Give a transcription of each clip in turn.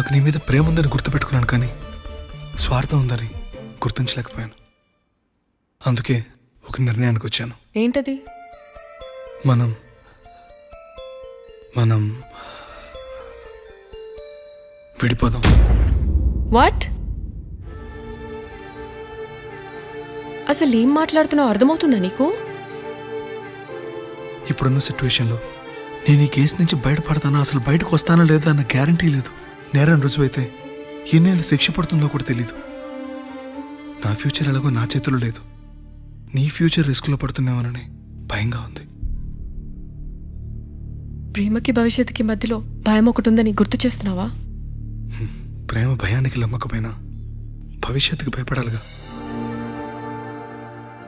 నాకు నీ మీద ప్రేమ ఉందని గుర్తుపెట్టుకున్నాను, కానీ స్వార్థం ఉందని గుర్తించలేకపోయాను. అందుకే ఒక నిర్ణయానికి వచ్చాను. ఏంటది? మనం మనం విడిపోదాం. వాట్? అసలు ఏం మాట్లాడుతున్నావు అర్థమవుతుందా నీకు? ఇప్పుడున్న సిచ్యువేషన్లో నేను ఈ కేసు నుంచి బయటపడతానా, అసలు బయటకు వస్తానా లేదా అన్న గ్యారంటీ లేదు. నేరం రుజువైతే ఎన్నేళ్ళు శిక్ష పడుతుందో కూడా తెలీదు. నా ఫ్యూచర్ ఎలాగో నా చేతిలో లేదు. నీ ఫ్యూచర్ రిస్క్లో పడుతున్నామని భయంగా ఉంది. ప్రేమకి భవిష్యత్తుకి మధ్యలో భయం ఒకటి ఉందని గుర్తు చేస్తున్నావా? ప్రేమ భయానికి లమ్మకపోయినా భవిష్యత్తుకి భయపడాలిగా.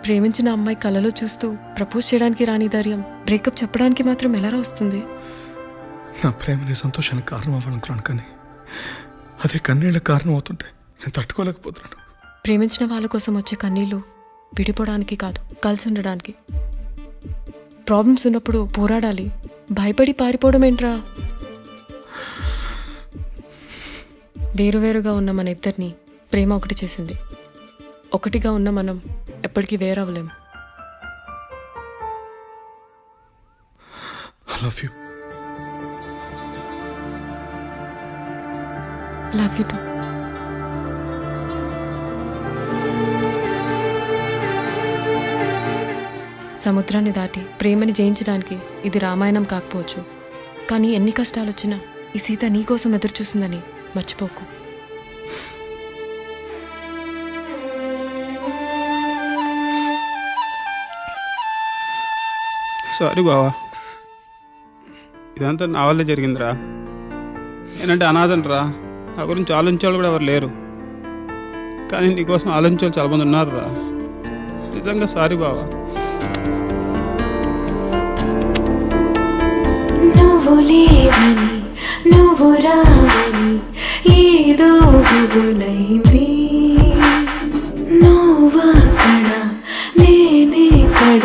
ప్రేమించిన అమ్మాయి కలలో చూస్తూ ప్రపోజ్ చేయడానికి రాని ధైర్యం బ్రేకప్ చెప్పడానికి మాత్రం ఎలా వస్తుంది? నా ప్రేమని సంతోషానికి కారణం అవ్వాలనుకున్నాను, కానీ అదే కన్నీళ్ళకి కారణం అవుతుంటే నేను తట్టుకోలేకపోతున్నాను. ప్రేమించిన వాళ్ళ కోసం వచ్చే కన్నీళ్ళు విడిపోవడానికి కాదు, కలిసి ఉండడానికి. ప్రాబ్లమ్స్ ఉన్నప్పుడు పోరాడాలి, భయపడి పారిపోవడం ఏంట్రా? వేరువేరుగా ఉన్న మన ఇద్దరిని ప్రేమ ఒకటి చేసింది. ఒకటిగా ఉన్న మనం ఎప్పటికీ వేరవ్వలేం. I love you. Love you two. సముద్రాన్ని దాటి ప్రేమని జయించడానికి ఇది రామాయణం కాకపోవచ్చు, కానీ ఎన్ని కష్టాలు వచ్చినా ఈ సీత నీకోసం ఎదురు చూసిందని మర్చిపోకు. సారీ బావా, ఇదంతా నా వల్లే జరిగిందిరా. నేనంటే అనాథనరా, నా గురించి ఆలోచించేవాళ్ళు కూడా ఎవరు లేరు. కానీ నీకోసం ఆలోచించే వాళ్ళు చాలామంది ఉన్నారు రా. నిజంగా సారీ బావా. నువ్వు లేవని నువ్వు రావని ఏదో గుబులైంది. నువ్వక్కడ నేనేక్కడ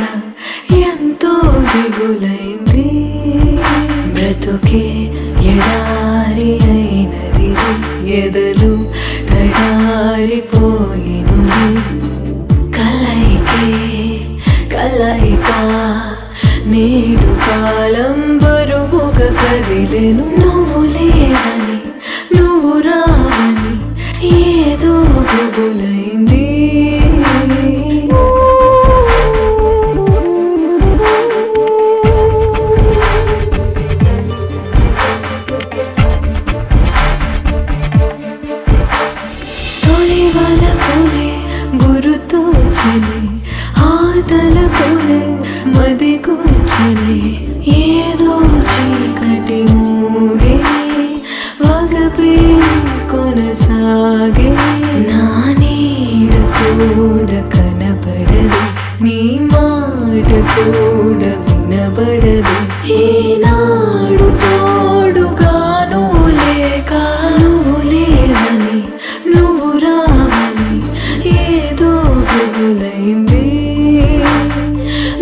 ఎంతో దిగులైంది. బ్రతుకే ఎడారి అయినది, ఎదలు తడారిపోయిను. కలయికే కలయిక నేడు కాలం బరువుగా కదిలేను. నువ్వు లేవని నువ్వు రావని ఏదో గుబులైంది. తొలి వలపులే గురుతోచని, ఆతల పులే మది కూర్చని, ఏదో చీకటి మూగే వగపే కొనసాగే. నా నీడ కూడా కనబడదు, నీ మాట కూడా వినబడదు. ఏనాడు తోడుగాను లేక నువ్వు లేవని నువ్వు రావని ఏదో గుబులైంది.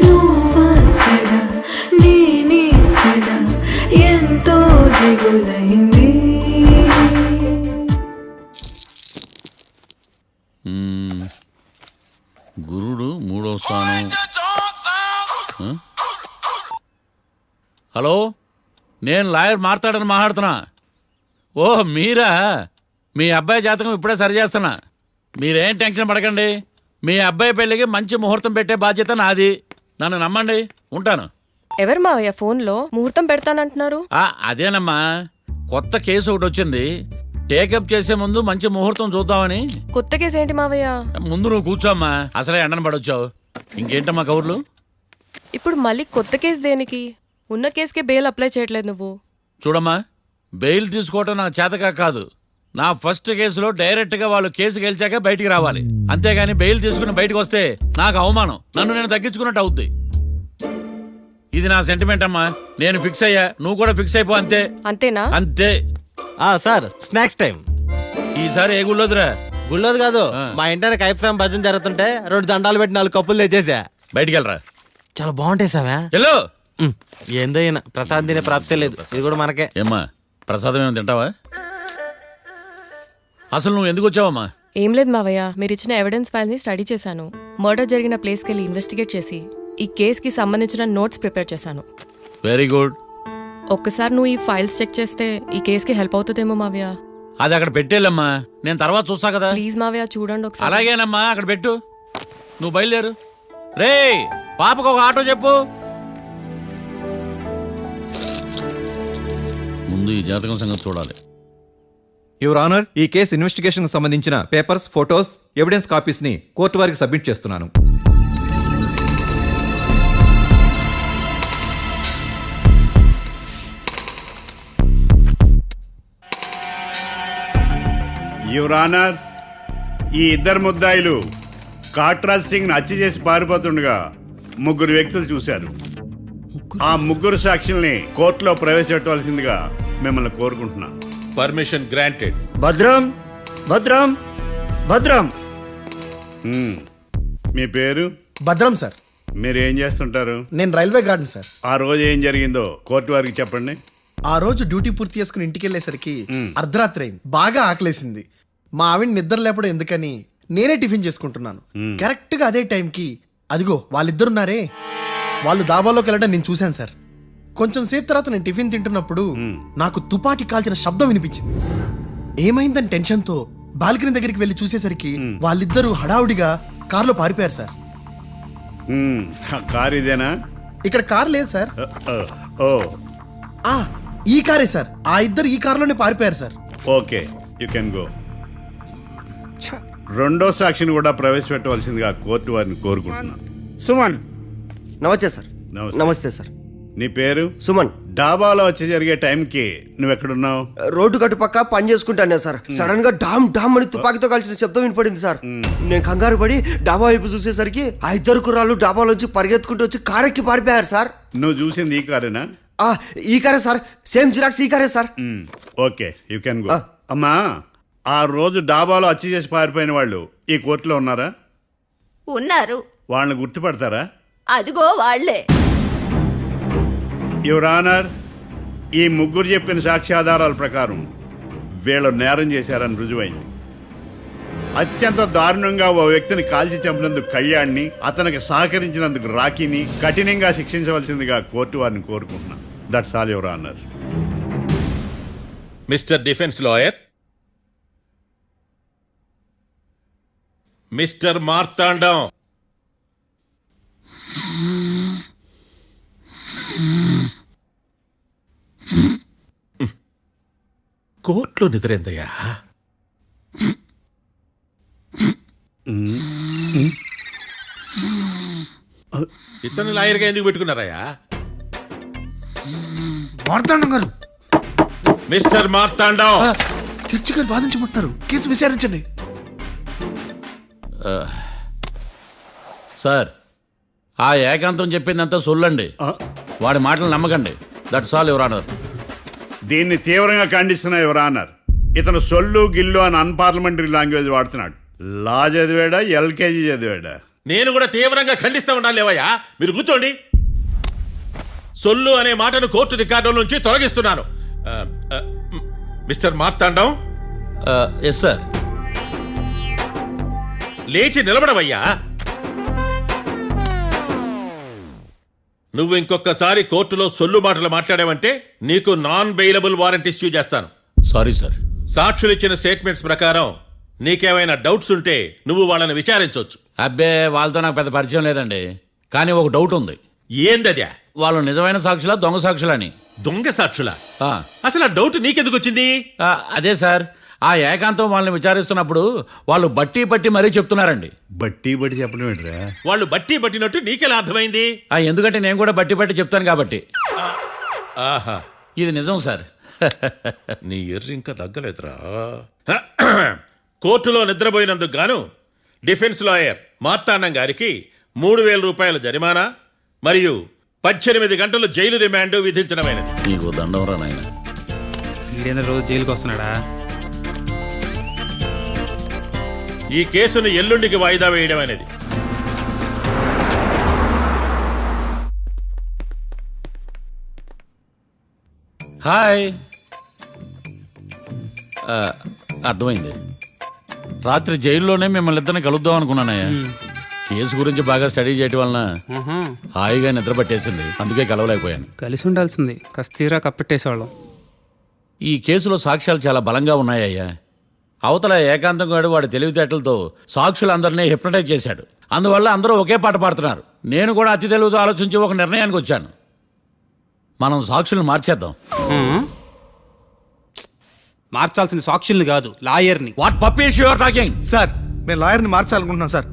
నువ్వక్కడ నేనిక్కడ ఎంతో దిగులైంది. గురుడు మూడవ స్థానం. హలో, నేను లాయర్ మాట్లాడని మాట్లాడుతున్నా. ఓ మీరా? మీ అబ్బాయి జాతకం ఇప్పుడే సరి చేస్తున్నా. మీరేం టెన్షన్ పడకండి. మీ అబ్బాయి పెళ్ళికి మంచి ముహూర్తం పెట్టే బాధ్యత నాది. నన్ను నమ్మండి, ఉంటాను. ఎవరు మావయ్య ఫోన్లో ముహూర్తం పెడతానంటున్నారు? అదేనమ్మా, కొత్త కేసు ఒకటి వచ్చింది. టేకప్ చేసే ముందు మంచి ముహూర్తం చూద్దామని. కొత్త కేసు ఏంటి మావయ్య? ముందు నువ్వు కూర్చోమ్మా, అసలే ఎండను పడొచ్చావు. ఇంకేంటమ్మా కబుర్లు? ఇప్పుడు మళ్ళీ కొత్త కేసు దేనికి? ఉన్న కేసుకే బెయిల్ అప్లై చేయట్లేదు నువ్వు. చూడమ్మా, బెయిల్ తీసుకోవటం నాకు చేతకా కాదు. నా ఫస్ట్ కేసులో డైరెక్ట్గా వాళ్ళు కేసు గెలిచాక బయటికి రావాలి. అంతేగాని బెయిల్ తీసుకుని బయటకు వస్తే నాకు అవమానం, నన్ను నేను తగ్గించుకున్నట్టు అవుద్ది. ఇది నా సెంటిమెంట్ అమ్మా. నేను ఫిక్స్ అయ్యా, నువ్వు కూడా ఫిక్స్ అయిపో. అంతే. అంతేనా? అంతే. Sir, snacks time. ఈసారి ఏ గుళ్ళోదిరా? గుళ్ళోది కాదు, మా ఇంటర్ కైప్సాం భజన జరుగుతుంటే 2 దండాలు పెట్టి 4 కప్పులు తెచ్చేసా. బయటికి వెళ్ళరా. చాలా బాగుంటాయి సామే. హలో, ఏందో ప్రసాద్ తినే ప్రాప్తే లేదు. ఇది కూడా మనకే. ఏమ్మా, ప్రసాదం ఏమైనా తింటావా? అసలు నువ్వు ఎందుకు వచ్చావమ్మా? ఏం లేదు మావయ్య, మీరు ఇచ్చిన ఎవిడెన్స్ ఫైల్ని స్టడీ చేశాను. మర్డర్ జరిగిన ప్లేస్కి వెళ్ళి ఇన్వెస్టిగేట్ చేసి ఈ కేసుకి సంబంధించిన నోట్స్ ప్రిపేర్ చేశాను. Very good. ఒక్కసారి నువ్వు ఈ ఫైల్స్ చెక్ చేస్తే ఈ కేసుకి హెల్ప్ అవుతుందేమో మావయ్య. అది అక్కడ పెట్టేళ్ళమ్మా, నేను తర్వాత చూస్తా కదా. ప్లీజ్ మావయ్య చూడండి ఒకసారి. అలాగేనమ్మా, అక్కడ పెట్టు. నువ్వు బయలుదేరు. రే పాపకు ఒక ఆటో చెప్పు. ముందు ఈ జాతకం సంగతి చూడాలి. యువర్ ఆనర్, ఈ కేసు ఇన్వెస్టిగేషన్ సంబంధించిన పేపర్స్, ఫోటోస్, ఎవిడెన్స్ కాపీస్ ని కోర్టు వారికి సబ్మిట్ చేస్తున్నాను. యువర్ ఆనర్, ఈ ఇద్దరు ముద్దాయిలు కాట్రాజ్ సింగ్ హత్య చేసి పారిపోతుండగా ముగ్గురు వ్యక్తులు చూశారు. ఆ ముగ్గురు సాక్షుల్ని కోర్టులో ప్రవేశపెట్టవలసిందిగా మిమ్మల్ని కోరుకుంటున్నాను. Permission granted. భద్రం భద్రం భద్రం. మీ పేరు? భద్రం సార్. మీరు ఏం చేస్తుంటారు? నేను రైల్వే గార్డెన్ సార్. ఆ రోజు ఏం జరిగిందో కోర్టు వారికి చెప్పండి. ఆ రోజు డ్యూటీ పూర్తి చేసుకుని ఇంటికి వెళ్ళేసరికి అర్ధరాత్రి అయింది. బాగా ఆకలేసింది. మా ఆవిడ నిద్ర లేపడం ఎందుకని నేనే టిఫిన్ చేసుకుంటున్నాను. కరెక్ట్ గా అదే టైంకి అదిగో వాళ్ళిద్దరున్నారే, వాళ్ళు దాబాలోకి వెళ్ళడం నేను చూశాను సార్. కొంచెం సేపు తర్వాత నేను టిఫిన్ తింటున్నప్పుడు నాకు తుపాకీ కాల్చిన శబ్దం వినిపించింది. ఏమైందని టెన్షన్తో బాల్కనీ దగ్గరికి వెళ్ళి చూసేసరికి వాళ్ళిద్దరూ హడావుడిగా కారులో పారిపోయారు సార్. కారు ఇదేనా? ఇక్కడ కార్ లేదు సార్. ఓ ఈ కారే సార్. ఆ ఇద్దరు ఈ కారులోనే పారిపోయారు sir. Okay, you can go. రెండో సాక్షిని కూడా ప్రవేశపెట్టవలసిందిగా కోర్టు వారిని కోరుకుంటున్నాను. సుమన్. నమస్తే సార్. నమస్తే సార్. నీ పేరు? సుమన్. డాబాలో వచ్చి జరిగే టైంకి నువ్వెక్కడున్నావు? రోడ్డు కట్టు పక్క పని చేసుకుంటానే సార్. సడన్ గా డామ్ డామ్ అని తుపాకీతో కాల్చిన శబ్దం వినపడింది సార్. నేను కంగారు పడి డాబా వైపు చూసేసరికి ఆ ఇద్దరు కుర్రాళ్ళు డాబాలోంచి పరిగెత్తుకుంటూ వచ్చి కారెక్కి పారిపోయారు సార్. నువ్వు చూసింది ఈ కారేనా? ఈ కారే సార్. సేమ్ జిరాక్స్ ఈ కారే sir. Okay, you can go. అమ్మా, ఆ రోజు డాబాలో హత్య చేసి పారిపోయిన వాళ్ళు ఈ కోర్టులో ఉన్నారా? ఉన్నారు. వాళ్ళని గుర్తుపడతారా? అదిగో వాళ్లే. యువర్ ఆనర్, ఈ ముగ్గురు చెప్పిన సాక్ష్యాధారాల ప్రకారం వీళ్ళు నేరం చేశారని రుజువైంది. అత్యంత దారుణంగా ఓ వ్యక్తిని కాల్చి చంపినందుకు కళ్యాణ్ని, అతనికి సహకరించినందుకు రాకీని కఠినంగా శిక్షించవలసిందిగా కోర్టు వారిని కోరుకుంటున్నాను. That's all your honour. Mister defence lawyer, mister Martandam, కోర్టులో నిద్రేందయ్యా? ఇతను లాయర్గా ఎందుకు పెట్టుకున్నారయ్యా? మార్తాండం గారు, మిస్టర్ మార్తాండం, చర్చి గారు వాదించమంటున్నారు. కేసు విచారించండి. సార్, ఆ ఏకాంతం చెప్పిందంతా సొల్లండి. వాడి మాటలు నమ్మకండి. That's all your honour. దీన్ని తీవ్రంగా ఖండిస్తున్నా యువర్ ఆనర్. ఇతను సొల్లు గిల్లు అని అన్పార్లమెంటరీ లాంగ్వేజ్ వాడుతున్నాడు. లా చదివాడా, ఎల్కేజీ చదివాడా? నేను కూడా తీవ్రంగా ఖండిస్తా ఉండాలి. లేవయ్యా, మీరు కూర్చోండి. సొల్లు అనే మాటను కోర్టు రికార్డుల నుంచి తొలగిస్తున్నాను. మిస్టర్ మార్తాండం. Yes sir. లేచి నిలబడవయ్యా. నువ్వు ఇంకొకసారి కోర్టులో సొల్లు మాటలు మాట్లాడావంటే నీకు నాన్ బెయిలబుల్ వారెంట్ ఇష్యూ చేస్తాను. Sorry sir. సాక్షులు ఇచ్చిన స్టేట్మెంట్స్ ప్రకారం నీకేమైనా డౌట్స్ ఉంటే నువ్వు వాళ్ళని విచారించవచ్చు. అబ్బే, వాళ్ళతో నాకు పెద్ద పరిచయం లేదండి. కానీ ఒక డౌట్ ఉంది. ఏందద్యా? వాళ్ళు నిజమైన సాక్షులా, దొంగ సాక్షులని? దొంగ సాక్షులా? అసలు ఆ డౌట్ నీకెందుకు వచ్చింది? అదే సార్, ఆ ఏకాంతం వాళ్ళని విచారిస్తున్నప్పుడు వాళ్ళు బట్టి పట్టి మరీ చెప్తున్నారండి. బట్టి బట్టి చెప్పడం ఏంట్రా? వాళ్ళు బట్టి పట్టినట్టు నీకెలా అర్థమైంది? ఎందుకంటే నేను కూడా బట్టి పట్టి చెప్తాను కాబట్టి. ఆహా, ఇది నిజం సార్. నీ ఎర్రి ఇంకా తగ్గలేదురా. కోర్టులో నిద్రపోయినందుకు గాను డిఫెన్స్ లాయర్ మార్తాండం గారికి 3,000 రూపాయల జరిమానా మరియు 18 గంటలు జైలు రిమాండ్ విధించడమైనది. నీకు దండం రా నాయన. ఈడేనా రోజు జైలుకి వస్తున్నాడా? ఈ కేసును ఎల్లుండికి వాయిదా వేయడం అనేది. హాయ్. అర్థమైంది. రాత్రి జైల్లోనే మిమ్మల్ని ఇద్దరిని కలుద్దాం అనుకున్నానయ్యా. కేసు గురించి బాగా స్టడీ చేయటం వలన హాయిగా నిద్ర పట్టేసింది, అందుకే కలవలేకపోయాను. కలిసి ఉండాల్సింది, కస్తీరా కప్పెట్టేసేవాళ్ళం. ఈ కేసులో సాక్ష్యాలు చాలా బలంగా ఉన్నాయ్యా. అవతల ఏకాంతం గాడు వాడి తెలివితేటలతో సాక్షులందరినీ హిప్నటైజ్ చేశాడు. అందువల్ల అందరూ ఒకే పాట పాడుతున్నారు. నేను కూడా అతి తెలివితో ఆలోచించి ఒక నిర్ణయానికి వచ్చాను. మనం సాక్షులను మార్చేద్దాం. మార్చాల్సింది సాక్షుల్ని కాదు, లాయర్ని. What puppies you are talking? Sir మేము లాయర్ని మార్చాలనుకుంటున్నాం సార్.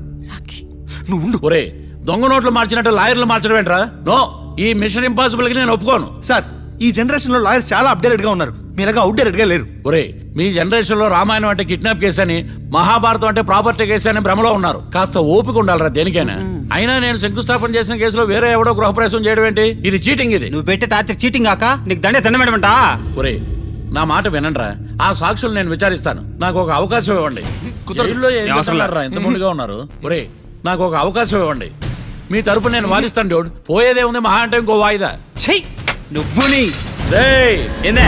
నువ్వు ఉండు. ఒరే, దొంగ నోట్లు మార్చినట్టు లాయర్లు మార్చడం ఏంట్రా? నో, ఈ మిషన్ ఇంపాసిబుల్ కి నేను ఒప్పుకోను. సార్ ఈ జనరేషన్ లో లాయర్స్ చాలా అప్డేటెడ్ గా ఉన్నారు, మీరుగా అవుట్డేటెడ్ గా లేరు. ఒరే, మీ జనరేషన్ లో రామాయణం అంటే కిడ్నాప్ కేసు అని, మహాభారతం అంటే ప్రాపర్టీ కేసు అని భ్రమలో ఉన్నారు. కాస్త ఓపిక ఉండాలరా దేనికైనా. అయినా నేను శంకుస్థాపన చేసిన కేసులో వేరే ఎవడో గృహప్రవేశం చేయడం ఏంటి? ఇది చీటింగ్. ఇది నువ్వు పెట్టే టార్చర్ చీటింగ్ కాక నీకు దండే దండమేడమంటా. ఒరే, నా మాట వినండిరా. ఆ సాక్షులు నేను విచారిస్తాను. నాకు ఒక అవకాశం ఇవ్వండి. జైల్లో ఏం చేస్తున్నారా ఇంత ముందుగా ఉన్నారు? ఒరే, నాకు ఒక అవకాశం ఇవ్వండి. మీ తరపు నేను వాదిస్తాను. డోడ్ పోయేదే ఉంది, మహా అంటే ఇంకో వాయిదా. నువ్వు ఏందే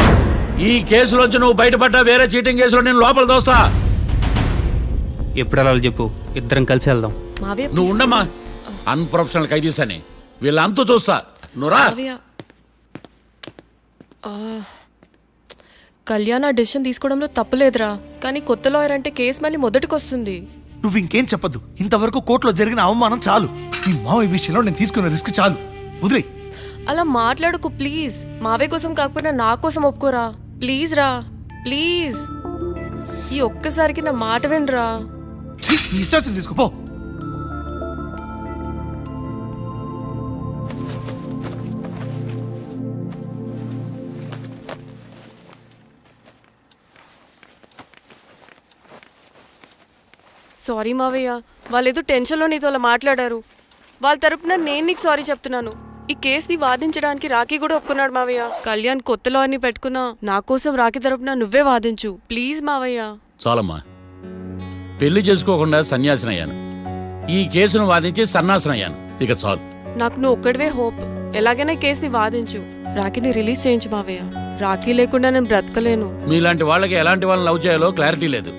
ఈ కేసులోంచి నువ్వు బయటపడ్డా వేరే చీటింగ్ కేసులో నేను లోపల దోస్తా. ఎప్పుడు అలా చెప్పు, ఇద్దరం కలిసి వెళ్దాం. మావయ్య నువ్వు ఉండమ్మా. అన్ప్రొఫెషనల్ ఖైదీస్ అని వీళ్ళంతా చూస్తా. నువ్వు రా. మావయ్య కళ్యాణ్ ఆ డెసిషన్ తీసుకోవడంలో తప్పులేదురా, కానీ కొత్త లాయర్ అంటే కేసు మళ్ళీ మొదటికొస్తుంది. నువ్వు ఇంకేం చెప్పద్దు. ఇంతవరకు కోర్టులో జరిగిన అవమానం చాలు. ఈ మావయ్య విషయంలో నేను తీసుకున్న రిస్క్ చాలు, వదిలే. అలా మాట్లాడుకు ప్లీజ్. మావయ్య కోసం కాకపోయినా నా కోసం ఒప్పుకోరా ప్లీజ్ రా, ప్లీజ్. ఈ ఒక్కసారికి నా మాట వినరా. నీ ఇష్టం తీసుకోపో. సారీ మావయ్య, వాళ్ళేదో టెన్షన్లో నీతో అలా మాట్లాడారు. వాళ్ళ తరపున నేను నీకు సారీ చెప్తున్నాను. ఈ కేసుని వాదించడానికి రాఖీ కూడా ఒప్పుకున్నాడు మావయ్య. కళ్యాణ్ కొత్త లాయర్ని పెట్టుకున్నా నా కోసం రాఖీ తరపున నువ్వే వాదించు ప్లీజ్ మావయ్య. చాలమ్మా, పెళ్లి చేసుకోకుండా సన్యాసినయ్యాను. ఈ కేసును వాదించి సన్నాసనయ్యాను. ఇక చాలు. నాకు నువ్వు ఒక్కడివే హోప్. ఎలాగైనా కేసుని వాదించు, రాఖీని రిలీజ్ చేయించు మావయ్య. రాఖీ లేకుండా నేను బ్రతకలేను. మీలాంటి వాళ్ళకి ఎలాంటి వాళ్ళని లవ్ చేయాలో క్లారిటీ లేదు.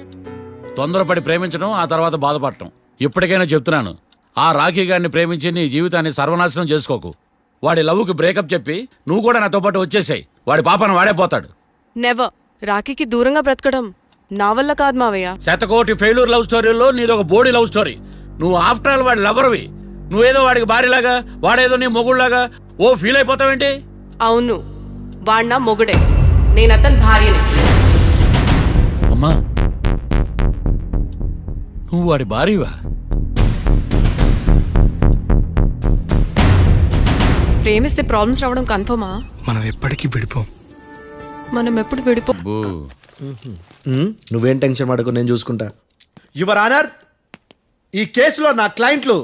తొందరపడి ప్రేమించడం, ఆ తర్వాత బాధపడటం. ఇప్పటికైనా చెప్తున్నాను, ఆ రాఖీ గారిని ప్రేమించి నీ జీవితాన్ని సర్వనాశనం చేసుకోకు. వాడి లవ్కి బ్రేకప్ చెప్పి నువ్వు కూడా నాతో పాటు వచ్చేసాయి. వాడి పాపను వాడే పోతాడు. నెవర్. రాఖీకి దూరంగా బ్రతకడం నా వల్ల కాదు మావయ్య. శతకోటి ఫెయిల్యూర్ లవ్ స్టోరీలో నీదొక బోడీ లవ్ స్టోరీ. నువ్వు ఆఫ్టర్ ఆల్ వాడి లవర్వి. నువ్వేదో వాడికి భార్యలాగా, వాడేదో నీ మొగుడులాగా ఓ ఫీల్ అయిపోతావేంటి? అవును, వాడు నా మొగుడే, నేను అతని భార్యని. అమ్మా, నువ్వు వాడి భార్యవా? ప్రేమిస్తే ప్రాబ్లమ్స్ రావడం కన్ఫర్మా? మనం ఎప్పటికీ విడిపోం. మనం ఎప్పుడు విడిపో. నువ్వేం టెన్షన్ పడకు, నేను చూసుకుంటా. యువర్ ఆనర్, ఈ కేసులో నా క్లయింట్లు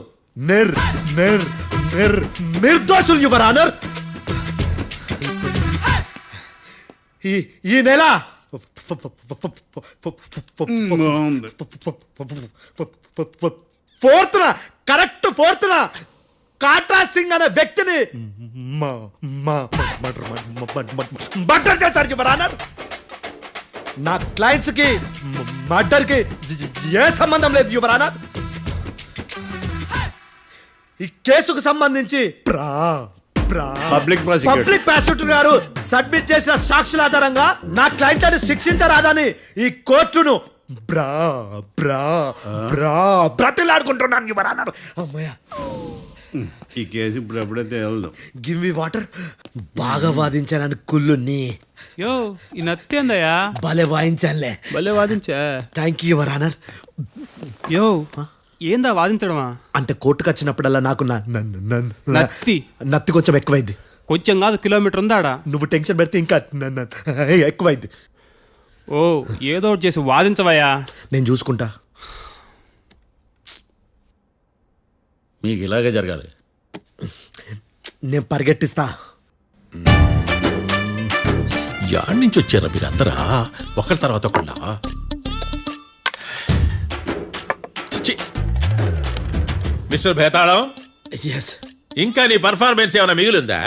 నిర్దోషులు యువర్ ఆనర్. ఈ నెల ఫోర్త్న కాట్రా సింగ్ అనే వ్యక్తిని మర్డర్ చేశారు యువర్ ఆనర్. నా క్లయింట్స్ కి మర్డర్ కి ఏ సంబంధం లేదు యువర్ ఆనర్. ఈ కేసుకు సంబంధించి పబ్లిక్ ప్రాసిక్యూటర్ గారు సబ్మిట్ చేసిన సాక్షుల ఆధారంగా నా క్లయింట్ అని శిక్షించరాదని ఈ కోర్టును బ్రతిలాడుకుంటున్నాను యువర్ ఆనర్. అమ్మయ్య, ఈ కేసు ఇప్పుడు ఎప్పుడైతే వెళ్దాం. Give me water. బాగా వాదించానని కుళ్ళుని. యో, ఈ నత్తేందయ్యా? భలే వాయించానులే. భలే వాదించా. Thank you your honour. యో, ఏందా వాదించడమా? అంటే కోర్టుకు వచ్చినప్పుడల్లా నాకు నత్తి కొంచెం ఎక్కువైంది. కొంచెం కాదు, కిలోమీటర్ ఉందాడా. నువ్వు టెన్షన్ పెడితే ఇంకా ఎక్కువైంది. ఓ, ఏదో ఒకటి చేసి వాదించవయ్యా. నేను చూసుకుంటా. మీకు ఇలాగే జరగాలి. నేను పరిగెట్టిస్తా. యాడ్ నుంచి వచ్చారా మీరందరా ఒకరి తర్వాత ఒకళ్ళ? మిస్టర్ భేతాళం, ఎస్ ఇంకా నీ పర్ఫార్మెన్స్ ఏమైనా మిగిలిందా?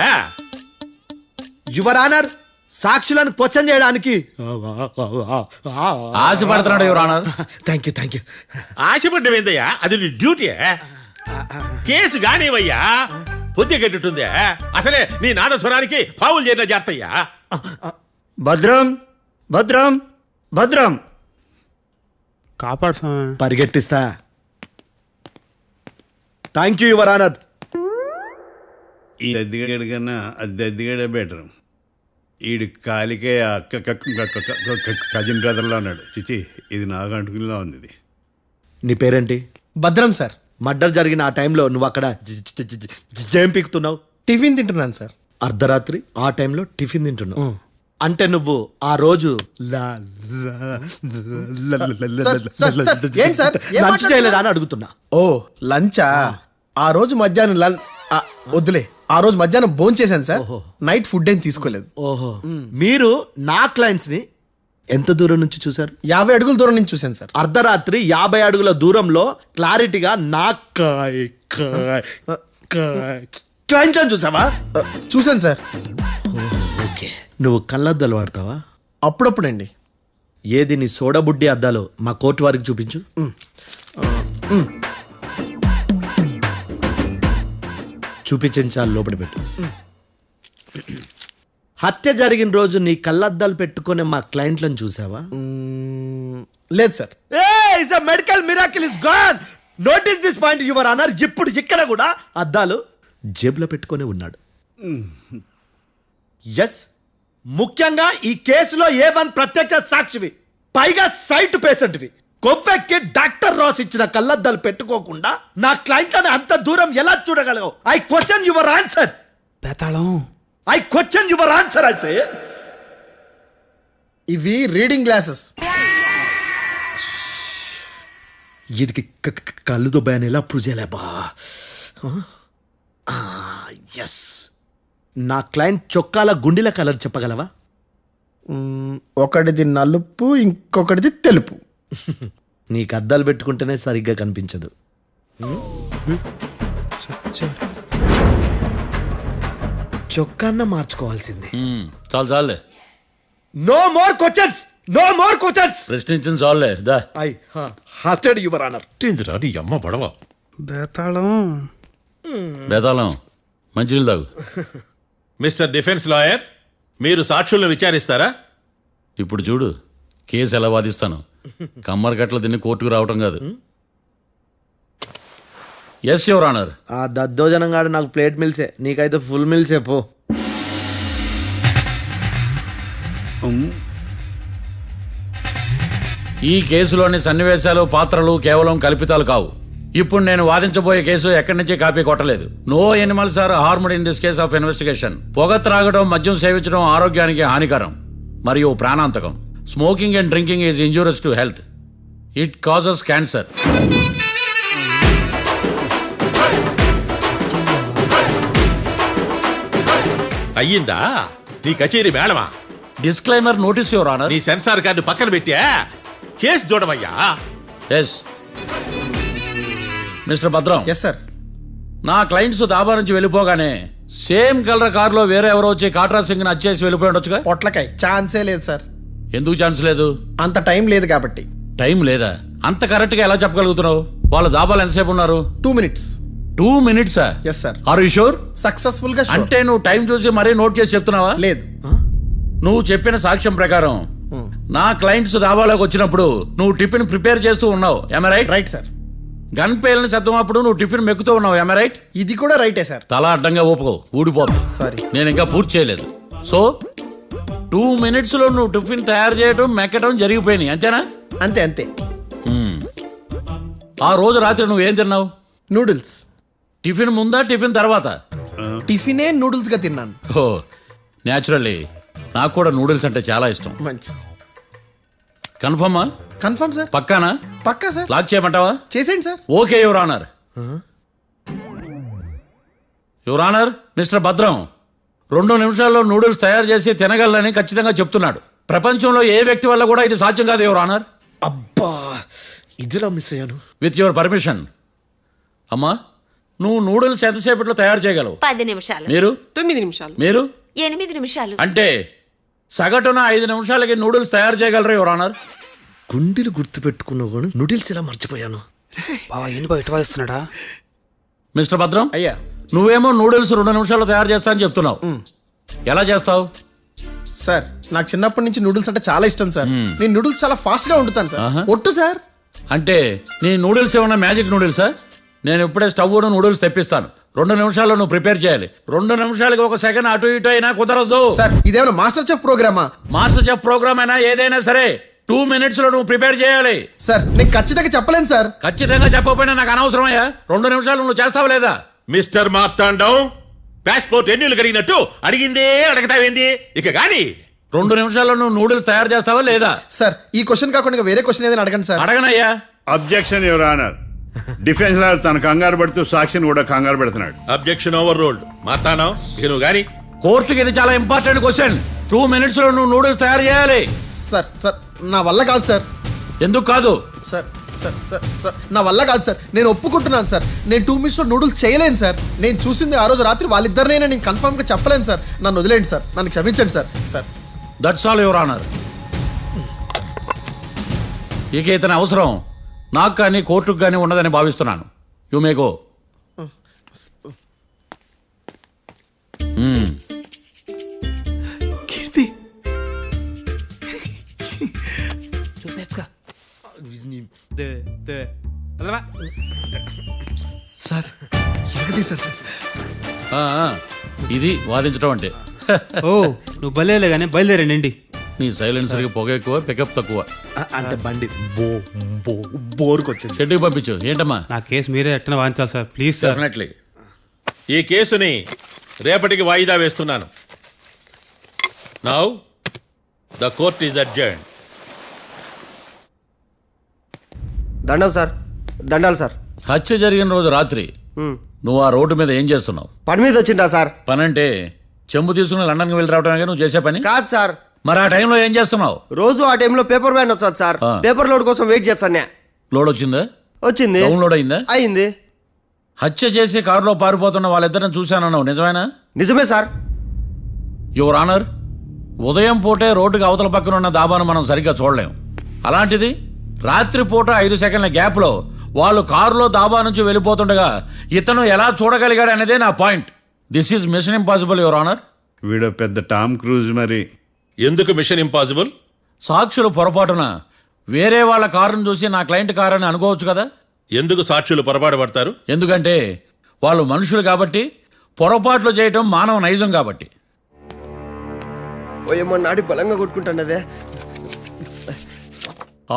యువర్ ఆనర్, సాక్షులను క్వశ్చన్ చేయడానికి ఆశపడుతున్నాడు యువర్ ఆనర్. థ్యాంక్ యూ ఆశపడ్డమేందయ్యా, అది నీ డ్యూటీ. కేసు గానేవయ్యా, పొద్దు గట్టుందే. అసలే నీ నాదస్వరానికి పావులు చేరిన జాగ్రత్తయ్యా. భద్రం భద్రం భద్రం. కాపాడు స్వామి. పరిగెట్టిస్తా. Thank you your honour. ఈ దద్దిగాడి కన్నా అది దద్దిగాడే బెటర్. ఈడు కాలికే కజిన్ బ్రదర్లో ఉన్నాడు. చిచి, ఇది నాకు అంటుకునిలా ఉంది. ఇది నీ పేరేంటి? భద్రం సార్. మర్డర్ జరిగిన ఆ టైంలో నువ్వు అక్కడ ఏం పీకుతున్నావు? టిఫిన్ తింటున్నాను సార్. అర్ధరాత్రి ఆ టైంలో టిఫిన్ తింటున్నావు అంటే నువ్వు ఆ రోజు ఏంటి సార్? లంచ్ చేయలేదా అని అడుగుతున్నా. ఓ లంచా? ఆ రోజు మధ్యాహ్నం వద్దులే, ఆ రోజు మధ్యాహ్నం భోజనం చేశాను సార్. నైట్ ఫుడ్ ఏం తీసుకోలేదు. ఓహో, మీరు నా క్లయింట్స్ ని ఎంత దూరం నుంచి చూశారు? 50 అడుగుల దూరం నుంచి చూశాను సార్. అర్ధరాత్రి 50 అడుగుల దూరంలో క్లారిటీగా నా క్లయింట్ అని చూసావా? చూశాను సార్. ఓకే, నువ్వు కళ్ళద్దాలు వాడతావా? అప్పుడప్పుడండి. ఏది నీ సోడబుడ్డి అద్దాలు మా కోర్టు వారికి చూపించు. చూపించాలి, లోపల పెట్టు. హత్య జరిగిన రోజు నీ కళ్ళద్దాలు పెట్టుకునే మా క్లయింట్లను చూసావా? లేదు sir. Medical miracle is gone. Notice this point your honour. ఇప్పుడు ఇక్కడ కూడా అద్దాలు జేబులో పెట్టుకొని ఉన్నాడు. ఎస్, ముఖ్యంగా ఈ కేసులో A1 ప్రత్యక్ష సాక్షివి, పైగా సైట్ పేషెంట్వి. కొవ్వెక్కి డాక్టర్ రాస్ ఇచ్చిన కళ్ళద్దాలు పెట్టుకోకుండా నా క్లయింట్లను అంత దూరం ఎలా చూడగలవు? I question your answer. బేతాళం. I question your answer. I say ఇవి రీడింగ్ గ్లాసెస్. వీటికి కళ్ళు దుబ్బాయని ఎలా ప్రూవ్ చేయలేబా? ఎస్, నా క్లయింట్ చొక్కాల గుండెల కలర్ చెప్పగలవా? ఒకటిది నలుపు, ఇంకొకటిది తెలుపు. నీకు అద్దాలు పెట్టుకుంటేనే సరిగ్గా కనిపించదు. చొక్కాన్న మార్చుకోవాల్సింది. చాలు చాలులే, no more questions, no more questions. ప్రశ్నించిన చాలులే. దా ఐ హార్టెడ్ యువర్ ఆనర్. నీ అమ్మ బడవ. బేతాళం. బేతాళం, మంచినీళ్ళు తాగు. మిస్టర్ డిఫెన్స్ లాయర్, మీరు సాక్షులను విచారిస్తారా? ఇప్పుడు చూడు కేసు ఎలా వాదిస్తాను. కమ్మరి కట్టలు తిని కోర్టుకు రావటం కాదు. Yes your honour. ఆ దద్దోజనంగాడు నాకు ప్లేట్ మిల్సే, నీకైతే ఫుల్ మిల్సే పో. ఈ కేసులోని సన్నివేశాలు, పాత్రలు కేవలం కల్పితాలు కావు. ఇప్పుడు నేను వాదించబోయే కేసు ఎక్కడి నుంచి కాపీ కొట్టలేదు. No animals are harmed in this case of investigation. పొగ త్రాగడం, మద్యం సేవించడం ఆరోగ్యానికి హానికరం మరియు ప్రాణాంతకం. Smoking and drinking is injurious to health. It causes cancer. అయ్యిందా నీ కచేరీ మేడమా? Disclaimer notice your honour. నీ సెన్సార్ కార్డు పక్కన పెట్టా కేసు చూడమయ్యా. Yes mister Bhadram. Yes sir. నా క్లయింట్స్ దాబా నుంచి వెళ్ళిపోగానే సేమ్ కలర్ కారులో వేరే ఎవరో వచ్చి కాట్రా సింగ్ వచ్చేసి వెళ్ళిపోయి ఉండొచ్చుగా? పొట్లకాయ ఛాన్సే లేదు సార్. ఎందుకు ఛాన్స్ లేదు? అంత టైం లేదు కాబట్టి. టైం లేదా? అంత కరెక్ట్ గా ఎలా చెప్పగలుగుతున్నావు? వాళ్ళ దాబాలు ఎంతసేపు ఉన్నారు? 2 minutes. 2 minutes? Yes sir. Are you sure? Successful గా. అంటే నువ్వు టైం చూసి మరీ నోట్ చేసి చెప్తున్నావా? లేదు. నువ్వు చెప్పిన సాక్ష్యం ప్రకారం నా క్లయింట్స్ దాబాలోకి వచ్చినప్పుడు నువ్వు టిఫిన్ ప్రిపేర్ చేస్తూ ఉన్నావు. Am I right? Right sir. Gun పేలిన శబ్దం అప్పుడు నువ్వు టిఫిన్ మెక్కుతూ ఉన్నావు. Am I right? ఇది కూడా రైటే సార్. తల అడ్డంగా ఊపుకో, ఊడిపోతుంది. సారీ. నేను ఇంకా పూర్తి చేయలేదు. సో 2 minutes లో నువ్వు టిఫిన్ తయారు చేయడం, మెక్కడం జరిగిపోయినాయి, అంతేనా? అంతే అంతే. ఆ రోజు రాత్రి నువ్వేం తిన్నావు? నూడిల్స్. టిఫిన్ ముందా, టిఫిన్ తర్వాత? టిఫినే నూడిల్స్ గా తిన్నాను. ఓ న్యాచురల్లీ నాకు కూడా నూడిల్స్ అంటే చాలా ఇష్టం. మంచి. కన్ఫర్మా? Confirm sir. పక్కానా? పక్కా సార్. లాక్ చేయమంటావా? చేసేయండి sir. Okay your honour. Your honour, mister Bhadram 2 నిమిషాల్లో నూడిల్స్ తయారు చేసి తినగలని ఖచ్చితంగా చెప్తున్నాడు. ప్రపంచంలో ఏ వ్యక్తి వల్ల కూడా ఇది సాధ్యం కాదు యువర్ ఆనర్. అబ్బా, ఇదిలా మిస్ అయ్యాను. With your permission. అమ్మా, నువ్వు నూడిల్స్ ఎంతసేపట్లో తయారు చేయగలవు? 10 నిమిషాలు. మీరు? 9 నిమిషాలు. మీరు? 8 నిమిషాలు. అంటే సగటున 5 నిమిషాలకి నూడిల్స్ తయారు చేయగలరు యువర్ ఆనర్. గుండెలు గుర్తు పెట్టుకున్నావు కూడా నూడిల్స్ ఇలా మర్చిపోయాను. బావా ఏంటి బయట వాయిస్తున్నాడా? మిస్టర్ భద్రం, అయ్యా నువ్వేమో నూడిల్స్ 2 నిమిషాల్లో తయారు చేస్తా అని చెప్తున్నావు. ఎలా చేస్తావు? సార్ నాకు చిన్నప్పటి నుంచి నూడిల్స్ అంటే చాలా ఇష్టం సార్. నేను నూడిల్స్ చాలా ఫాస్ట్ గా వండుతాను సార్. ఒట్టు సార్. అంటే నీ నూడిల్స్ ఏమన్నా మ్యాజిక్ నూడిల్సా? నేను ఇప్పుడే స్టవ్ నూడిల్స్ తెప్పిస్తాను. 2 నిమిషాల్లో నువ్వు ప్రిపేర్ చేయాలి. 2 నిమిషాలకి 1 సెకండ్ అటు ఇటు అయినా కుదరదు. సార్ ఇదేమైనా మాస్టర్ చెఫ్ ప్రోగ్రామా? మాస్టర్ చెఫ్ ప్రోగ్రామ్ అయినా ఏదైనా సరే 2 minutes లో నువ్వు ప్రిపేర్ చేయాలి. సార్ నేను ఖచ్చితంగా చెప్పలేను సార్. ఖచ్చితంగా చెప్పకపోయినా నాకు అనవసరమయ్యా. 2 నిమిషాలు నువ్వు చేస్తావు లేదా? మిస్టర్ మార్తాండం, పాస్పోర్ట్ ఎన్నిళ్ళు కడిగినట్టు అడిగిందే అడగతావేంది? ఇక గాని 2 నిమిషాల్లో నువ్వు నూడిల్స్ తయారు చేస్తావా లేదా? సార్ ఈ క్వశ్చన్ కాకుండా ఇంకా వేరే క్వశ్చన్ ఏదైనా అడగండి సార్. అడగనయ్యా. Objection your honour. Defence lawyer తన కంగారు పడుతూ సాక్షిని కూడా కంగారు పెడుతున్నాడు. Objection over ruled. మార్తాండం, ఇక నువ్వు గాని కోర్టుకి ఇది చాలా ఇంపార్టెంట్ క్వశ్చన్. 2 minutes లో నువ్వు నూడిల్స్ తయారు చేయాలి. సార్ సార్ నా వల్ల కాదు సార్. ఎందుకు కాదు? సార్ సార్ సార్ సార్ నా వల్ల కాదు సార్. నేను ఒప్పుకుంటున్నాను సార్. నేను 2 minutes లో నూడిల్స్ చేయలేను సార్. నేను చూసింది ఆ రోజు రాత్రి వాళ్ళిద్దరినైనా నేను కన్ఫర్మ్ గా చెప్పలేను సార్. నన్ను వదిలేండి సార్. నన్ను క్షమించండి sir. Sir that's all your honour. ఇక ఇతని అవసరం నాకు కానీ కోర్టుకు కానీ ఉండదని భావిస్తున్నాను. You may go. Keerthi sir ఎరగదీశారు సార్. ఇది వాదించడం అంటే. ఓ నువ్వు బలేలే కానీ బయలుదేరండి. నీ సైలెన్సర్కి పొగ ఎక్కువ, పికప్ తక్కువ. అంటే బండి బోర్కి వచ్చింది. షెడ్యూల్ పంపించు. ఏంటమ్మా? నా కేసు మీరే ఎట్టన వాయించాలి సార్, ప్లీజ్ సార్. డెఫినెట్లీ. ఈ కేసుని రేపటికి వాయిదా వేస్తున్నాను. Now the court is adjourned. దండం సార్. దండాలి సార్. హత్య జరిగిన రోజు రాత్రి నువ్వు ఆ రోడ్డు మీద ఏం చేస్తున్నావు? పని మీద వచ్చిందా సార్? పని అంటే చెంబు తీసుకుని లండన్కి వెళ్ళి రావడానికి నువ్వు చేసే పని కాదు సార్. మరి ఆ టైంలో ఏం చేస్తున్నావు? రోజు ఆ టైంలో పేపర్ వ్యాన్ వచ్చాది సార్. పేపర్ లోడ్ కోసం వెయిట్ చేస్తాను. లోడ్ వచ్చిందా? వచ్చింది. డౌన్లోడ్ అయిందా? అయింది. హత్య చేసి కారులో పారిపోతున్న వాళ్ళిద్దరిని చూశానన్నావు, నిజమేనా? నిజమే సార్. యువర్ ఆనర్, ఉదయం పూటే రోడ్డుకి అవతల పక్కన ఉన్న దాబాను మనం సరిగ్గా చూడలేం. అలాంటిది రాత్రి పూట 5 సెకండ్ల గ్యాప్లో వాళ్ళు కారులో దాబా నుంచి వెళ్ళిపోతుండగా ఇతను ఎలా చూడగలిగాడు అనేదే నా point. This is mission impossible your honour. వీడో పెద్ద టామ్ క్రూజ్ మరి. ఎందుకు మిషన్ ఇంపాసిబుల్? సాక్షులు పొరపాటున వేరే వాళ్ళ కారును చూసి నా క్లయింట్ కారు అని అనుకోవచ్చు కదా. ఎందుకు సాక్షులు పొరపాటు పడతారు? ఎందుకంటే వాళ్ళు మనుషులు కాబట్టి, పొరపాట్లు చేయటం మానవ నైజం కాబట్టి. ఓయమ్మ నాడి బలంగా కొట్టుకుంటానదే.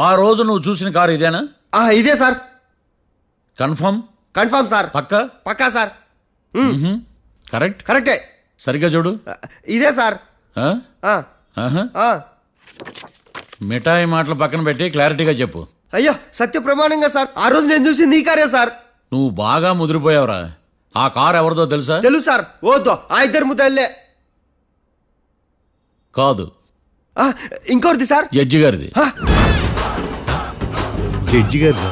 ఆ రోజు నువ్వు చూసిన కారు ఇదేనా? ఇదే సార్. కన్ఫర్మ్? Confirm sir. పక్కా? పక్కా సార్. కరెక్ట్? కరెక్టే. సరిగ్గా చూడు. ఇదే సార్. మిఠాయి మాటలు పక్కన పెట్టి క్లారిటీగా చెప్పు. అయ్యో సత్య ప్రమాణంగా సార్, ఆ రోజు నేను చూసింది ఈ కారే సార్. నువ్వు బాగా ముదిరిపోయావురా. ఆ కారు ఎవరిదో తెలుసా? తెలుసు సార్. ఓతో ఆ ఇద్దరు ముద్దల్లే. కాదు, ఇంకోటిది సార్. జడ్జి గారిది. జడ్జి గారు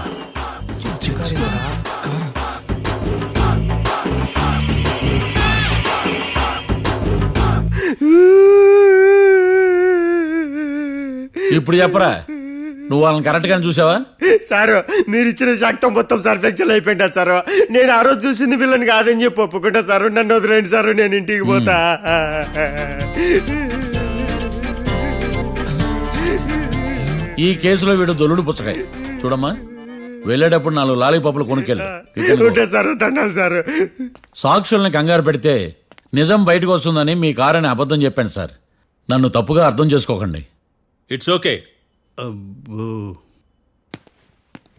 ఇప్పుడు చెప్పరా, నువ్వు వాళ్ళని కరెక్ట్ గానే చూసావా? సార్ మీరు ఇచ్చిన శాక్తం మొత్తం సార్ ఫ్రాక్చర్ అయిపోయింటా సార్. నేను ఆ రోజు చూసింది వీళ్ళని కాదని చెప్పి ఒప్పుకుంటా సార్. నన్ను వదిలేండి సార్, నేను ఇంటికి పోతా. ఈ కేసులో వీడు దొల్లుడు పుచ్చకాయ. చూడమ్మా, వెళ్ళేటప్పుడు 4 లాలీపాపులు కొనుక్కెళ్ళు. Sir దండాలి sir. సాక్షుల్ని కంగారు పెడితే నిజం బయటకు వస్తుందని మీ కారని అబద్ధం చెప్పాను సార్. నన్ను తప్పుగా అర్థం చేసుకోకండి. It's okay.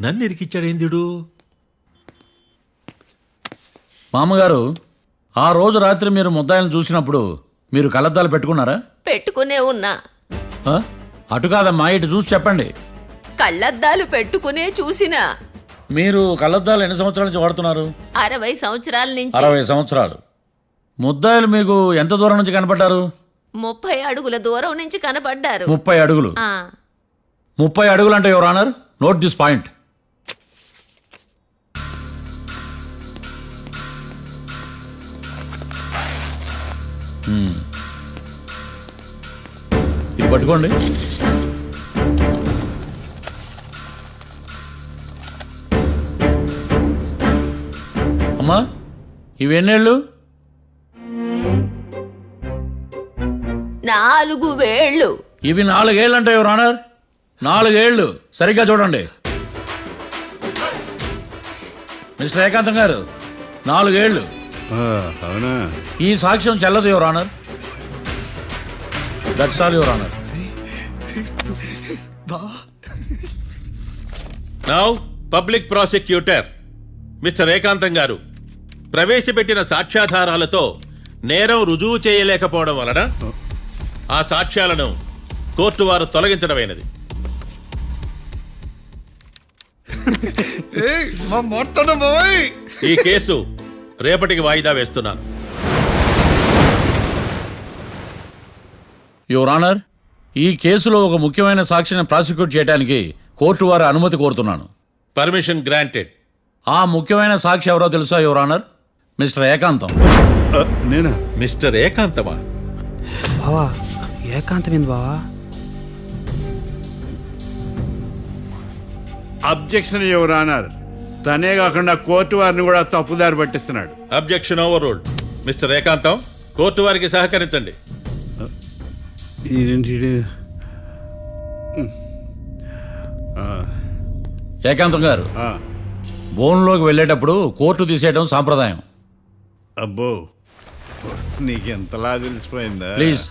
నన్ను ఇరికిచ్చాడేందుడు? మామగారు, ఆ రోజు రాత్రి మీరు ముద్దాయిలను చూసినప్పుడు మీరు కళ్ళద్దాలు పెట్టుకున్నారా? పెట్టుకునే ఉన్నా. అటు కాదమ్మా, ఇటు చూసి చెప్పండి. కళ్ళద్దాలు పెట్టుకునే చూసినా. మీరు కళ్ళద్దాలు ఎన్ని సంవత్సరాల నుంచి వాడుతున్నారు? 60 సంవత్సరాల నుంచి. 60 సంవత్సరాలు. ముద్దాయిలు మీకు ఎంత దూరం నుంచి కనపడ్డారు? 30 అడుగుల దూరం నుంచి కనపడ్డారు. 30 అడుగులు. 30 అడుగులు అంటే your honour, note this point. పట్టుకోండి. అమ్మా ఇవెన్నేళ్ళు? 4 వేళ్ళు. ఇవి 4 ఏళ్ళు అంటే యువర్ ఆనర్. 4 ఏళ్ళు సరిగ్గా చూడండి. మిస్టర్ ఏకాంతం గారు 4 ఏళ్ళు. అవునా? ఈ సాక్ష్యం చెల్లదు your honour. That's all your honour. Now public prosecutor mister ఏకాంతం గారు ప్రవేశపెట్టిన సాక్ష్యాధారాలతో నేరం రుజువు చేయలేకపోవడం వలన ఆ సాక్ష్యాలను కోర్టు వారు తొలగించడమైనది. ఈ కేసు రేపటికి వాయిదా వేస్తున్నాను. యువర్ ఆనర్, ఈ కేసులో ఒక ముఖ్యమైన సాక్షిని ప్రాసిక్యూట్ చేయడానికి కోర్టు వారి అనుమతి కోరుతున్నాను. Permission granted. ఆ ముఖ్యమైన సాక్షి ఎవరో తెలుసా యువర్ ఆనర్? మిస్టర్ ఏకాంతం. నేనా? మిస్టర్ ఏకాంతమా? బావా ఏకాంతమైంది బావా. Objection your honour. తనే కాకుండా కోర్టు వారిని కూడా తప్పుదారి పట్టిస్తున్నాడు. Objection overruled. Mister Ekantham, court వారికి సహకరించండి. ఏకాంతం గారు బోన్లోకి వెళ్ళేటప్పుడు కోర్టు తీసేయడం సాంప్రదాయం. అబ్బో, నీకెంతలా తెలిసిపోయిందా? ప్లీజ్.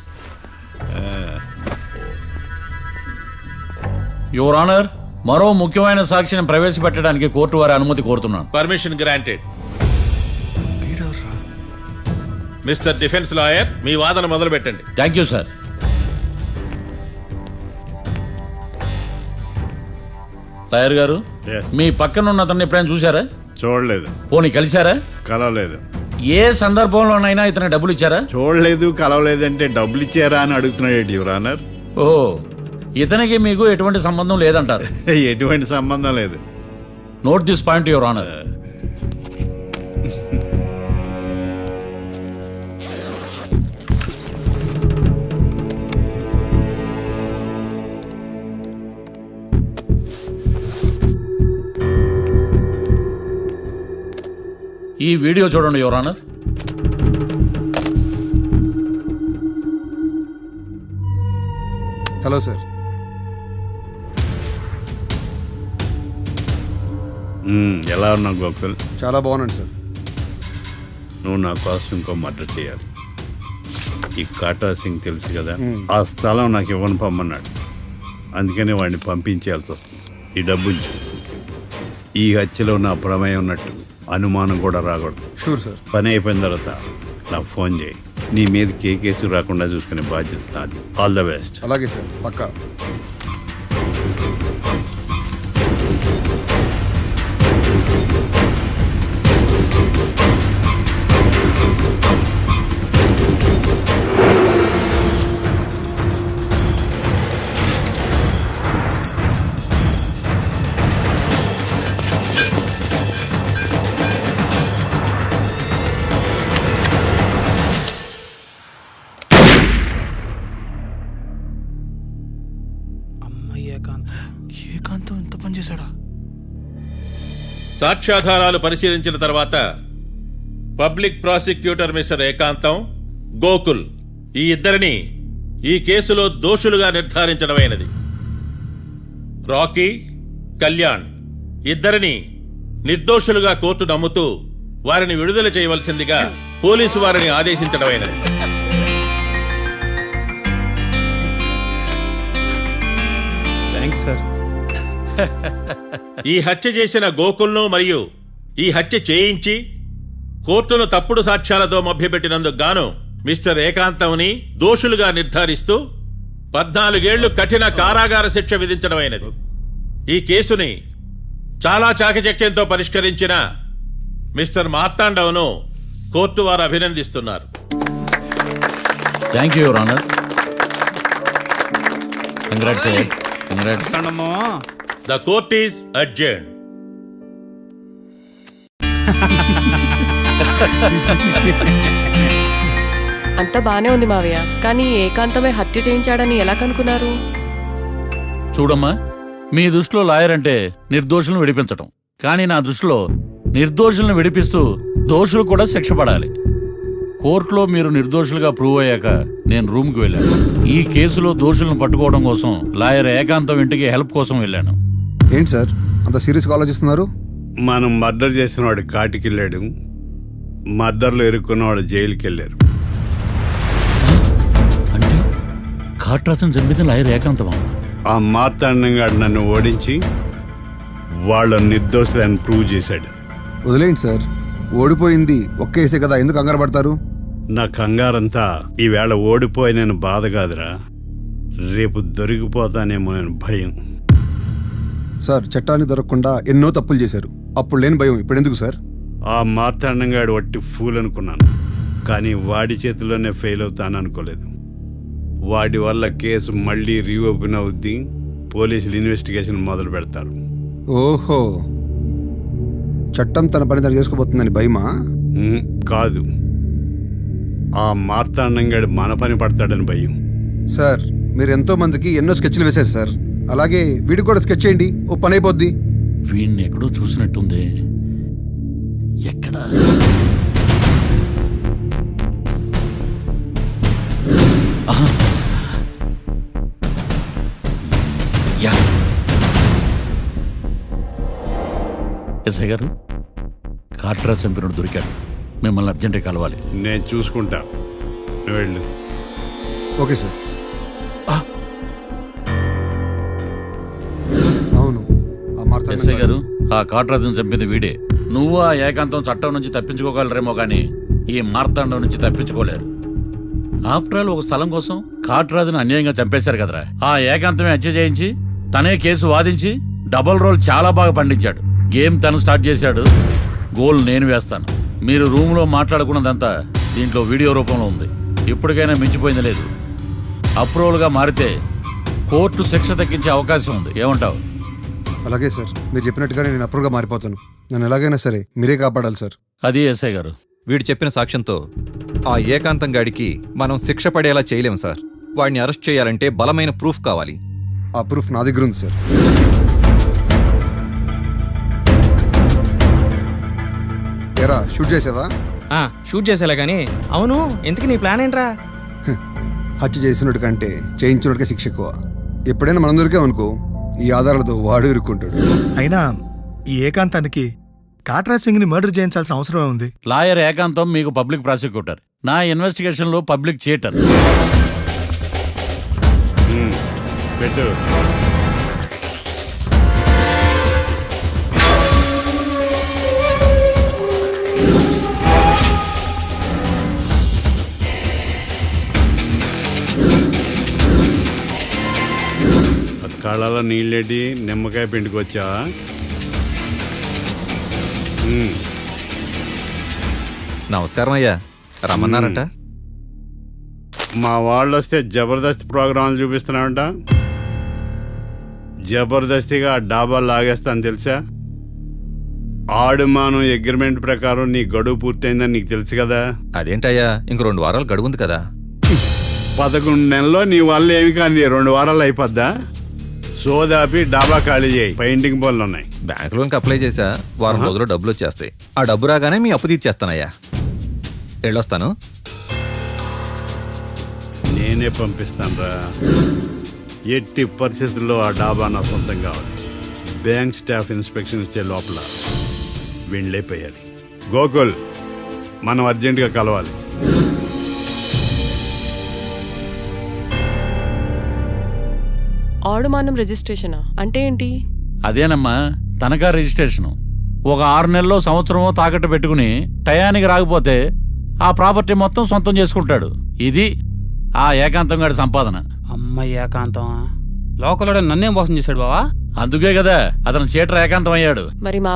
యువర్ ఆనర్, మరో ముఖ్యమైన సాక్షిని ప్రవేశపెట్టడానికి కోర్టు వారి అనుమతి కోరుతున్నాను. Permission granted. Mister defence lawyer, మీ వాదన మొదలు పెట్టండి. Thank you sir. లాయర్ గారు, Yes. మీ పక్కన ఉన్న అతన్ని ఎప్పుడైనా చూసారా? చూడలేదు. పోనీ కలిశారా? కలవలేదు. ఏ సందర్భంలోనైనా ఇతను డబ్బులు ఇచ్చారా? చూడలేదు, కలవలేదంటే డబ్బులు ఇచ్చారా అని అడుగుతున్నాడు యువర్ ఆనర్. ఓ, ఇతనికి మీకు ఎటువంటి సంబంధం లేదంటారు? ఎటువంటి సంబంధం లేదు. Note this point your honour. ఈ వీడియో చూడండి యువర్ ఆనర్. Hello sir. ఎలా ఉన్నావు గోకుల్? చాలా బాగున్నాను సార్. నువ్వు నా కోసం ఇంకో మర్డర్ చేయాలి. ఈ కాటా సింగ్ తెలుసు కదా, ఆ స్థలం నాకు ఇవ్వను పమ్మన్నాడు. అందుకని వాడిని పంపించాల్సి వస్తుంది. ఈ డబ్బు ఉంచు. ఈ హత్యలో నా ప్రమేయం ఉన్నట్టు అనుమానం కూడా రాకూడదు. Sure sir. పని అయిపోయిన తర్వాత నాకు ఫోన్ చేయి. నీ మీద కేసు రాకుండా చూసుకునే బాధ్యత నాది. All the best. అలాగే సార్, పక్కా. ఏకాంతం ఎంత పని చేశాడా? సాక్ష్యాధారాలు పరిశీలించిన తర్వాత పబ్లిక్ ప్రాసిక్యూటర్ మిస్టర్ ఏకాంతం, గోకుల్ ఈ ఇద్దరిని ఈ కేసులో దోషులుగా నిర్ధారించడమైనది. రాకీ, కళ్యాణ్ ఇద్దరిని నిర్దోషులుగా కోర్టు నమ్ముతూ వారిని విడుదల చేయవలసిందిగా పోలీసు వారిని ఆదేశించడమైనది. Thanks sir. ఈ హత్య చేసిన గోకుల్ను మరియు ఈ హత్య చేయించి కోర్టును తప్పుడు సాక్ష్యాలతో మభ్యపెట్టినందుకు గాను మిస్టర్ ఏకాంతంని దోషులుగా నిర్ధారిస్తూ 14 ఏళ్లు కఠిన కారాగార శిక్ష విధించడమైనది. ఈ కేసుని చాలా చాకచక్యంతో పరిష్కరించిన మిస్టర్ మార్తాండవను కోర్టు వారు అభినందిస్తున్నారు. Thank you your honour. Congrats. Congrats. The court is adjourned. అంతా బానే ఉంది మావయ్య, కానీ ఏకాంతమే హత్య చేయించాడని ఎలా కనుక్కున్నారు? చూడమ్మా, మీ దృష్టిలో లాయర్ అంటే నిర్దోషులను విడిపించటం, కానీ నా దృష్టిలో నిర్దోషులను విడిపిస్తూ దోషులు కూడా శిక్ష పడాలి. కోర్టులో మీరు నిర్దోషులుగా ప్రూవ్ అయ్యాక నేను రూమ్కి వెళ్ళాను. ఈ కేసులో దోషులను పట్టుకోవడం కోసం లాయర్ ఏకాంతం ఇంటికి హెల్ప్ కోసం వెళ్ళాను. ఏంటి సార్ అంత సీరియస్గా ఆలోచిస్తున్నారు? మనం మర్డర్ చేసిన వాడు కాటికి వెళ్ళాడు, మర్డర్లో ఇరుక్కున్న వాడు జైలుకి వెళ్ళారు. అంటే కాట్రాజన్ చంపిన లాయర్ ఏకాంతమా? ఆ మార్తాండంగాడు నన్ను ఓడించి వాళ్ళ నిర్దోషులని ప్రూవ్ చేశాడు. వదిలేండి సార్, ఓడిపోయింది ఒక్కేసే కదా, ఎందుకు కంగారు పడతారు? నా కంగారంతా ఈవేళ ఓడిపోయి నేను బాధ కాదురా, రేపు దొరికిపోతానేమో నేను భయం. సార్ చట్టాన్ని దొరకకుండా ఎన్నో తప్పులు చేశారు, అప్పుడు లేని భయం ఇప్పుడు ఎందుకు సార్? ఆ మార్తాండంగాడు వట్టి ఫూల్ అనుకున్నాను, కానీ వాడి చేతిలోనే ఫెయిల్ అవుతాను అనుకోలేదు. వాడి వల్ల కేసు మళ్ళీ రీఓపెన్ అవుద్ది, పోలీసులు ఇన్వెస్టిగేషన్ మొదలు పెడతారు. ఓహో, చట్టం తన పని తను చేసుకోబోతుందని భయమా? కాదు, ఆ మార్తాండంగాడు మన పని పడతాడని భయం. సార్ మీరు ఎంతో మందికి ఎన్నో స్కెచ్లు వేశారు సార్, అలాగే వీడికి కూడా స్కెచ్ చేయండి, ఓ పని అయిపోద్ది. వీడిని ఎక్కడో చూసినట్టుంది. ఎక్కడ? ఆహా. యా. ఎస్ఐ గారు, కాట్రా చంపినోడు దొరికాడు, మిమ్మల్ని అర్జెంటుగా కలవాలి. నేను చూసుకుంటా, నువ్వు వెళ్ళు. Okay sir. అవును, ఎస్ఐ గారు, ఆ కాట్రాజును చంపింది వీడే. నువ్వు ఆ ఏకాంతం చట్టం నుంచి తప్పించుకోగలరేమో కానీ ఈ మార్తాండం నుంచి తప్పించుకోలేరు. ఆఫ్టర్ ఆల్ ఒక స్థలం కోసం కాట్రాజును అన్యాయంగా చంపేశారు కదరా. ఆ ఏకాంతమే హత్య చేయించి తనే కేసు వాదించి డబుల్ రోల్ చాలా బాగా పండించాడు. గేమ్ తను స్టార్ట్ చేశాడు, గోల్ నేను వేస్తాను. మీరు రూమ్లో మాట్లాడుకున్నదంతా దీంట్లో వీడియో రూపంలో ఉంది. ఇప్పటికైనా మించిపోయింది లేదు. అప్రూవల్గా మారితే కోర్టు శిక్ష తగ్గించే అవకాశం ఉంది. ఏమంటావు? అలాగే సార్, మీరు చెప్పినట్టుగానే నేను అప్రూవ్గా మారిపోతాను. నన్ను ఎలాగైనా సరే మీరే కాపాడాలి సార్. అది ఎస్ఐ గారు. వీడు చెప్పిన సాక్ష్యంతో ఆ ఏకాంతం గాడికి మనం శిక్ష పడేలా చేయలేం సార్. వాడిని అరెస్ట్ చేయాలంటే బలమైన ప్రూఫ్ కావాలి. ఆ ప్రూఫ్ నా దగ్గర ఉంది సార్. ఎరా షూట్ చేసావా? షూట్ చేసేలా కానీ. అవును, ఎందుకు నీ ప్లాన్ ఏంట్రా? హత్య చేసినట్టు కంటే చేయించినట్టుగా శిక్ష ఎక్కువ. ఎప్పుడైనా మనం దొరికామనుకో, ఈ ఆధారాలతో వాడు ఇరుక్కుంటాడు. అయినా ఈ ఏకాంతానికి కాట్రాజ్ సింగ్ ని మర్డర్ చేయించాల్సిన అవసరం ఉంది. లాయర్ ఏకాంతం మీకు పబ్లిక్ ప్రాసిక్యూటర్, నా ఇన్వెస్టిగేషన్లో పబ్లిక్ చీటర్. పెట్టు. కళ్ళలో నీళ్ళేటి నిమ్మకాయ పిండుకొచ్చావా? నమస్కారం అయ్యా, రమ్మన్నారంట. మా వాళ్ళు వస్తే జబర్దస్త్ ప్రోగ్రాంలు చూపిస్తున్నామంట. జబర్దస్తిగా డాబా లాగేస్తాను తెలుసా? ఆడుమానం అగ్రిమెంట్ ప్రకారం నీ గడువు పూర్తయిందని నీకు తెలుసు కదా. అదేంటయ్యా, ఇంక 2 వారాలు గడువుంది కదా. 11 నెలల్లో నీ వల్ల ఏమి కానీ 2 వారాలు అయిపోద్దా? సోదాపి డాబా ఖాళీ చేయి, పెయింటింగ్ పనులు ఉన్నాయి. బ్యాంక్ లోన్కి అప్లై చేశా, వారం రోజుల్లో డబ్బులు వచ్చేస్తాయి. ఆ డబ్బు రాగానే మీ అప్పు తీర్చేస్తానయ్యా. వెళ్ళొస్తాను. నేనే పంపిస్తాను రా. ఎట్టి పరిస్థితుల్లో ఆ డాబా నా సొంతం కావాలి. బ్యాంక్ స్టాఫ్ ఇన్స్పెక్షన్ ఇచ్చే లోపల వెళ్ళైపోయాలి. గోకుల్, మనం అర్జెంటుగా కలవాలి. ఆడుమానం రిజిస్ట్రేషనా అంటే ఏంటి? అదేనమ్మా, తనఖా రిజిస్ట్రేషను. ఒక 6 నెలల్లో సంవత్సరమో తాకట్టు పెట్టుకుని టయానికి రాకపోతే ఆ ప్రాపర్టీ మొత్తం సొంతం చేసుకుంటాడు. ఇది ఆ ఏకాంతం గారి సంపాదన. అమ్మ ఏకాంతం లోకల్లో నన్నేం మోసం చేశాడు బావా? అందుకే కదా అతను చీటర్ ఏకాంతం అయ్యాడు. మరి మా